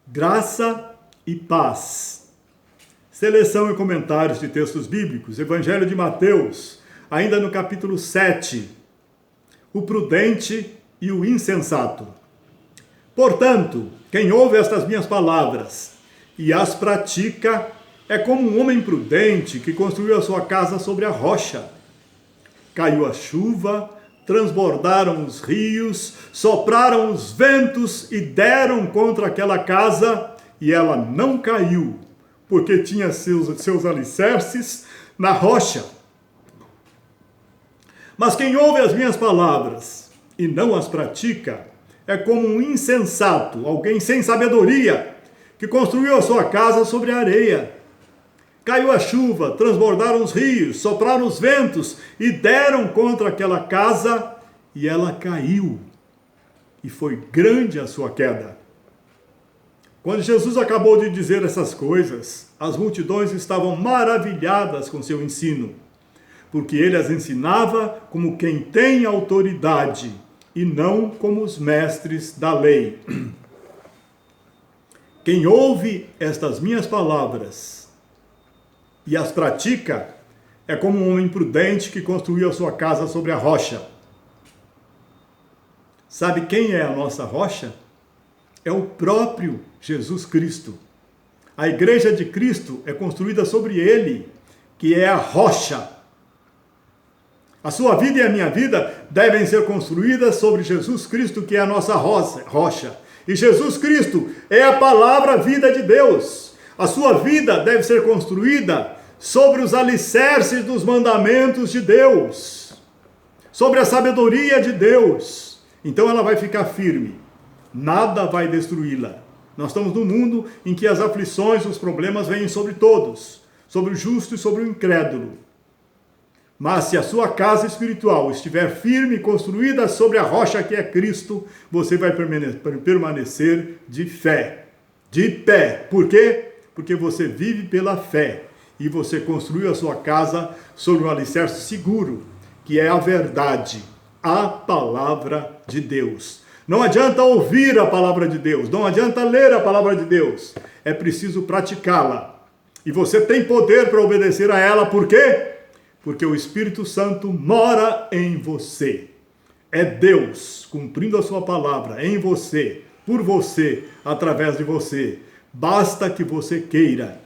Graça e paz. Seleção e comentários de textos bíblicos, Evangelho de Mateus, ainda no capítulo 7. O prudente e o insensato. Portanto, quem ouve estas minhas palavras e as pratica é como um homem prudente que construiu a sua casa sobre a rocha. Caiu a chuva, transbordaram os rios, sopraram os ventos e deram contra aquela casa, e ela não caiu, porque tinha seus alicerces na rocha. Mas quem ouve as minhas palavras e não as pratica, é como um insensato, alguém sem sabedoria, que construiu a sua casa sobre a areia. Caiu a chuva, transbordaram os rios, sopraram os ventos e deram contra aquela casa, e ela caiu. E foi grande a sua queda. Quando Jesus acabou de dizer essas coisas, as multidões estavam maravilhadas com seu ensino, porque ele as ensinava como quem tem autoridade, e não como os mestres da lei. Quem ouve estas minhas palavras e as pratica, é como um homem prudente que construiu a sua casa sobre a rocha. Sabe quem é a nossa rocha? É o próprio Jesus Cristo. A igreja de Cristo é construída sobre ele, que é a rocha. A sua vida e a minha vida devem ser construídas sobre Jesus Cristo, que é a nossa rocha. E Jesus Cristo é a palavra vida de Deus. A sua vida deve ser construída sobre os alicerces dos mandamentos de Deus, sobre a sabedoria de Deus. Então ela vai ficar firme, nada vai destruí-la. Nós estamos num mundo em que as aflições, os problemas vêm sobre todos, sobre o justo e sobre o incrédulo. Mas se a sua casa espiritual estiver firme, construída sobre a rocha que é Cristo, você vai permanecer de fé, de pé. Por quê? Porque você vive pela fé. E você construiu a sua casa sobre um alicerce seguro, que é a verdade, a palavra de Deus. Não adianta ouvir a palavra de Deus, não adianta ler a palavra de Deus, é preciso praticá-la. E você tem poder para obedecer a ela, por quê? Porque o Espírito Santo mora em você. É Deus cumprindo a sua palavra em você, por você, através de você. Basta que você queira.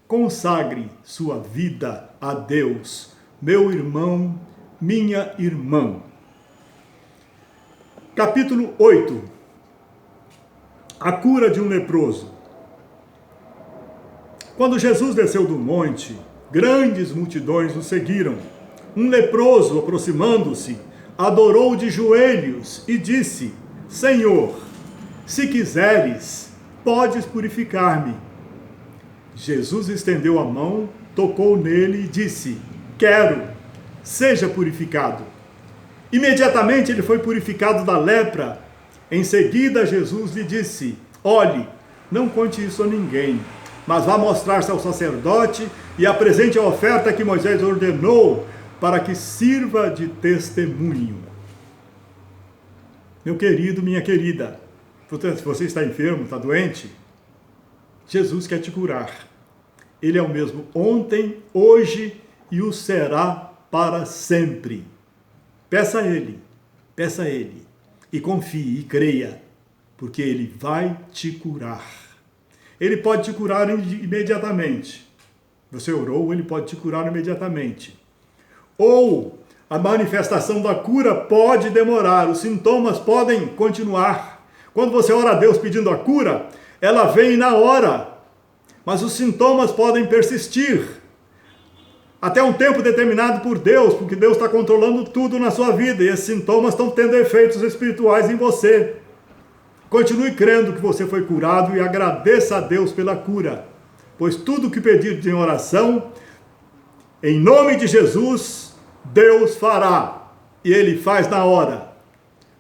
Consagre sua vida a Deus, meu irmão, minha irmã. Capítulo 8. A cura de um leproso. Quando Jesus desceu do monte, grandes multidões o seguiram. Um leproso, aproximando-se, adorou de joelhos e disse: Senhor, se quiseres, podes purificar-me. Jesus estendeu a mão, tocou nele e disse: Quero, seja purificado. Imediatamente ele foi purificado da lepra. Em seguida Jesus lhe disse: Olhe, não conte isso a ninguém, mas vá mostrar-se ao sacerdote e apresente a oferta que Moisés ordenou para que sirva de testemunho. Meu querido, minha querida, se você está enfermo, está doente, Jesus quer te curar. Ele é o mesmo ontem, hoje e o será para sempre. Peça a Ele e confie e creia, porque Ele vai te curar. Ele pode te curar imediatamente. Você orou, Ele pode te curar imediatamente. Ou a manifestação da cura pode demorar, os sintomas podem continuar. Quando você ora a Deus pedindo a cura, ela vem na hora, mas os sintomas podem persistir até um tempo determinado por Deus, porque Deus está controlando tudo na sua vida, e esses sintomas estão tendo efeitos espirituais em você. Continue crendo que você foi curado e agradeça a Deus pela cura, pois tudo que pedir em oração, em nome de Jesus, Deus fará, e Ele faz na hora.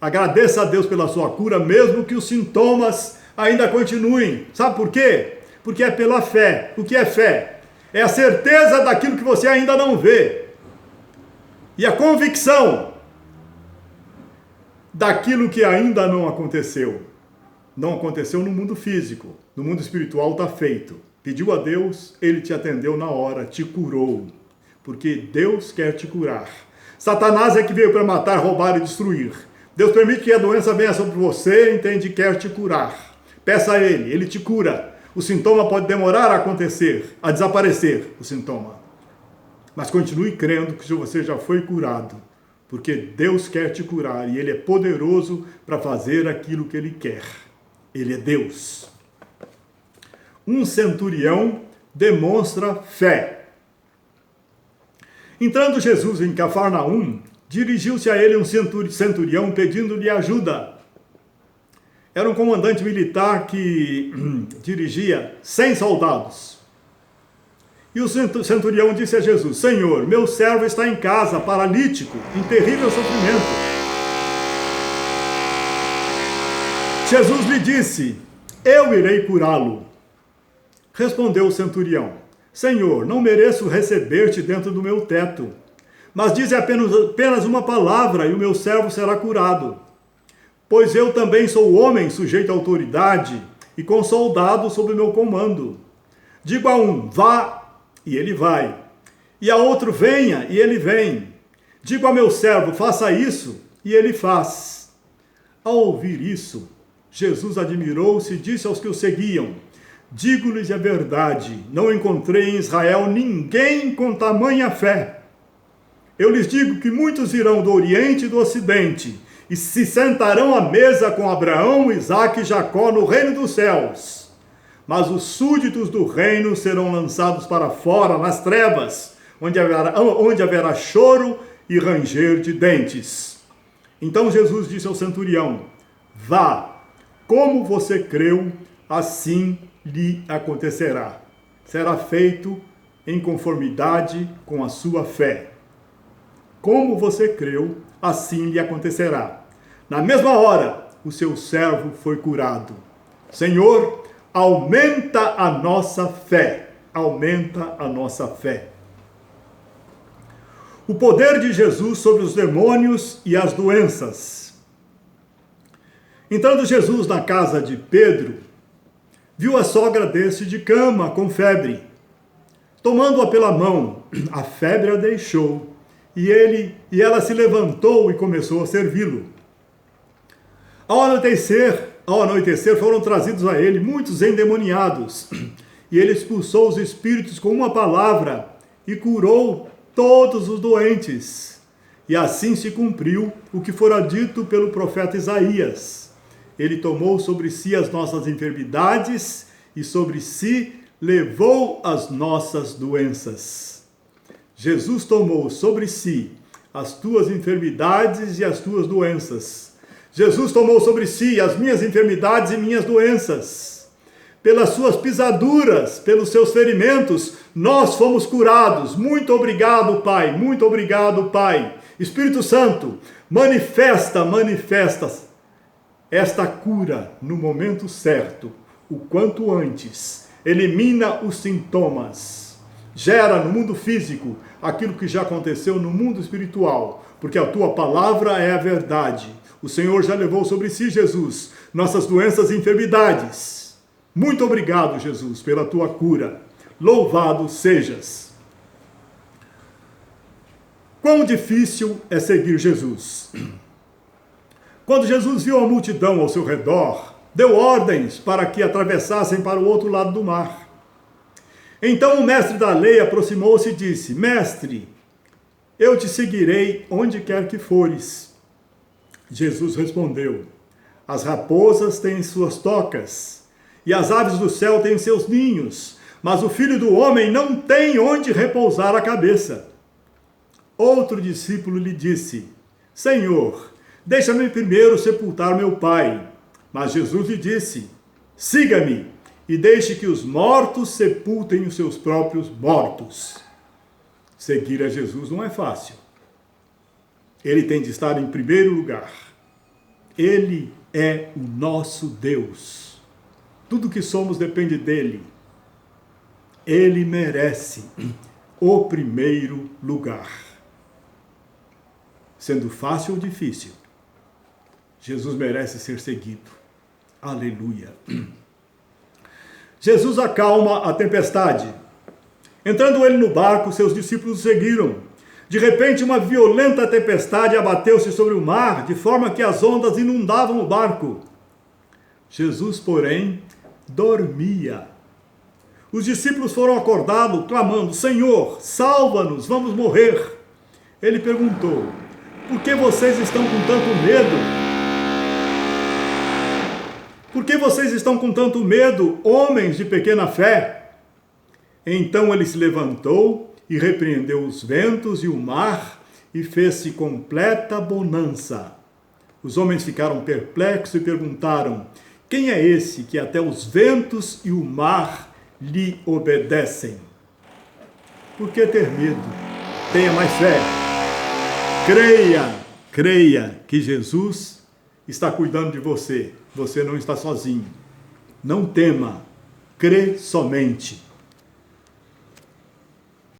Agradeça a Deus pela sua cura, mesmo que os sintomas ainda continuem. Sabe por quê? Porque é pela fé. O que é fé? É a certeza daquilo que você ainda não vê. E a convicção daquilo que ainda não aconteceu. Não aconteceu no mundo físico, No mundo espiritual está feito. Pediu a Deus, Ele te atendeu na hora, te curou. Porque Deus quer te curar. Satanás é que veio para matar, roubar e destruir. Deus permite que a doença venha sobre você, entende, quer te curar. Peça a Ele, Ele te cura. O sintoma pode demorar a acontecer, a desaparecer, o sintoma. Mas continue crendo que você já foi curado. Porque Deus quer te curar e Ele é poderoso para fazer aquilo que Ele quer. Ele é Deus. Um centurião demonstra fé. Entrando Jesus em Cafarnaum, dirigiu-se a ele um centurião pedindo-lhe ajuda. Era um comandante militar que dirigia 100 soldados. E o centurião disse a Jesus: Senhor, meu servo está em casa, paralítico, em terrível sofrimento. Jesus lhe disse: eu irei curá-lo. Respondeu o centurião: Senhor, não mereço receber-te dentro do meu teto, mas dize apenas uma palavra e o meu servo será curado. Pois eu também sou homem sujeito à autoridade e com soldados sob meu comando. Digo a um, vá, e ele vai. E a outro, venha, e ele vem. Digo a meu servo, faça isso, e ele faz. Ao ouvir isso, Jesus admirou-se e disse aos que o seguiam: digo-lhes a verdade, não encontrei em Israel ninguém com tamanha fé. Eu lhes digo que muitos virão do Oriente e do Ocidente e se sentarão à mesa com Abraão, Isaque e Jacó no reino dos céus. Mas os súditos do reino serão lançados para fora, nas trevas, onde haverá choro e ranger de dentes. Então Jesus disse ao centurião: vá, como você creu, assim lhe acontecerá. Será feito em conformidade com a sua fé. Como você creu, assim lhe acontecerá. Na mesma hora, o seu servo foi curado. Senhor, aumenta a nossa fé. Aumenta a nossa fé. O poder de Jesus sobre os demônios e as doenças. Entrando Jesus na casa de Pedro, viu a sogra deste de cama, com febre. Tomando-a pela mão, a febre a deixou, e ela se levantou e começou a servi-lo. Ao anoitecer foram trazidos a ele muitos endemoniados, e ele expulsou os espíritos com uma palavra, e curou todos os doentes. E assim se cumpriu o que fora dito pelo profeta Isaías. Ele tomou sobre si as nossas enfermidades e sobre si levou as nossas doenças. Jesus tomou sobre si as tuas enfermidades e as tuas doenças. Jesus tomou sobre si as minhas enfermidades e minhas doenças. Pelas suas pisaduras, pelos seus ferimentos, nós fomos curados. Muito obrigado, Pai. Muito obrigado, Pai. Espírito Santo, manifesta esta cura no momento certo, o quanto antes. Elimina os sintomas. Gera no mundo físico aquilo que já aconteceu no mundo espiritual, porque a tua palavra é a verdade. O Senhor já levou sobre si, Jesus, nossas doenças e enfermidades. Muito obrigado, Jesus, pela tua cura. Louvado sejas. Quão difícil é seguir Jesus. Quando Jesus viu a multidão ao seu redor, deu ordens para que atravessassem para o outro lado do mar. Então o mestre da lei aproximou-se e disse: Mestre, eu te seguirei onde quer que fores. Jesus respondeu: As raposas têm suas tocas, e as aves do céu têm seus ninhos, mas o Filho do Homem não tem onde repousar a cabeça. Outro discípulo lhe disse: Senhor, deixa-me primeiro sepultar meu pai. Mas Jesus lhe disse: siga-me e deixe que os mortos sepultem os seus próprios mortos. Seguir a Jesus não é fácil. Ele tem de estar em primeiro lugar. Ele é o nosso Deus. Tudo que somos depende dele. Ele merece o primeiro lugar. Sendo fácil ou difícil, Jesus merece ser seguido. Aleluia. Jesus acalma a tempestade. Entrando ele no barco, seus discípulos o seguiram. De repente, uma violenta tempestade abateu-se sobre o mar, de forma que as ondas inundavam o barco. Jesus, porém, dormia. Os discípulos foram acordá-lo, clamando: Senhor, salva-nos, vamos morrer. Ele perguntou: por que vocês estão com tanto medo? Por que vocês estão com tanto medo, homens de pequena fé? Então ele se levantou e repreendeu os ventos e o mar, e fez-se completa bonança. Os homens ficaram perplexos e perguntaram: quem é esse que até os ventos e o mar lhe obedecem? Por que ter medo? Tenha mais fé. Creia que Jesus está cuidando de você. Você não está sozinho. Não tema, crê somente.